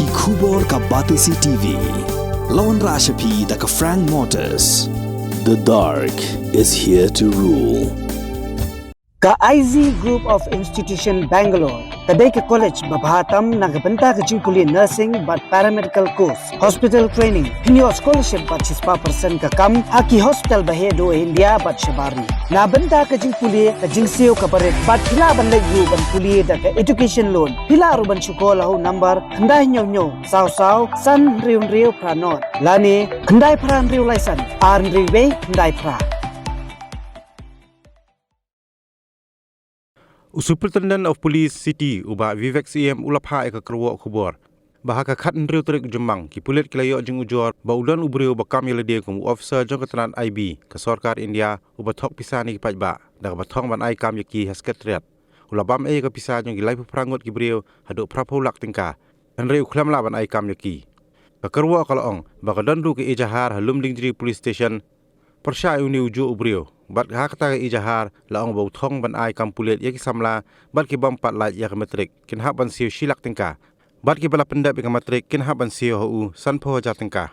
Ki khubor ka Batisi TV. Lawan Rashapi da ka Frank Motors. The dark is here to rule. Ka IZ Group of Institution Bangalore, kadai ke college babahatam nagabenta ke jingkuli nursing but paramedical course, hospital training, Pynïoh scholarship but 6% ka kam, haki hospital bahedo India but shabari. Na benta ke jingkuli ke jingsio ka baret but pila ban legu ban kuli da ke education loan, pila ru ban sekolah ho number kendai nyo saw san riu pranot. Lani kendai pran riu laisan, ar riu be kendai pra. Superintendent of Police City uba Vivek CM ulapha eka kerwo khubor bahaka khat nriu trik jemang ki pulit kilayo jing ujor ba udan ubreu ba kam yelede kum officer jongkatran IB ka Sorkar India uba Thok Pisa ni Paidbah da ba Thong ban ai kam yaki haskatret ulabam e ka Pisa jong gilai prangot ki breu hadu prapolak tingka nriu khlam la ban ai kam yaki ka kerwo kalong ba ka dandu ke ejahar halum dingri police station persya uni uju ubreu bat hakta ijahar laong bau Thong ban ai kam pulit yaki samla bat ki bam pat laj yak metrik kin ha ban siu silak tingka bat ki bala pendap ka metrik kin ha ban siu hu san pho ja tingka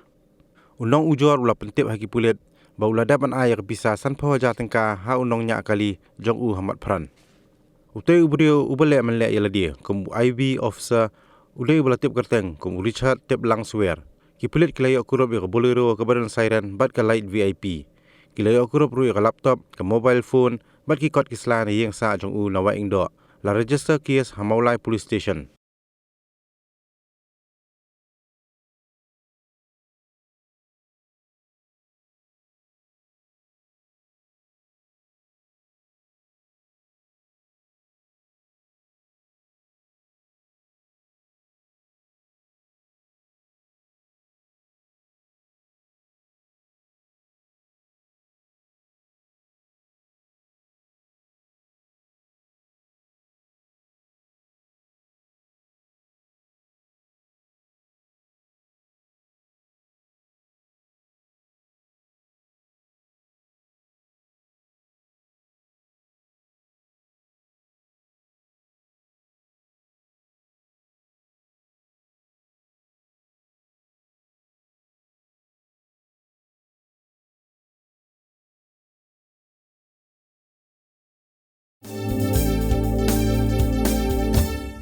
unong ujor ula pentip haki pulit bau lada ban ai yak bisa san pho ja tingka ha unong nya kali jong u hamat pran utei ubreu ubale menle yaladia kum IB officer udei bala tip kerteng kum Richard tip lang swear ki pulit kilayo kurob ya bolero ka badan siren bat ka light VIP kilayo kurup rui ka laptop ka mobile phone bat ki kot kisla na yeng sa jong u nawa ingdo la register case hamaulai police station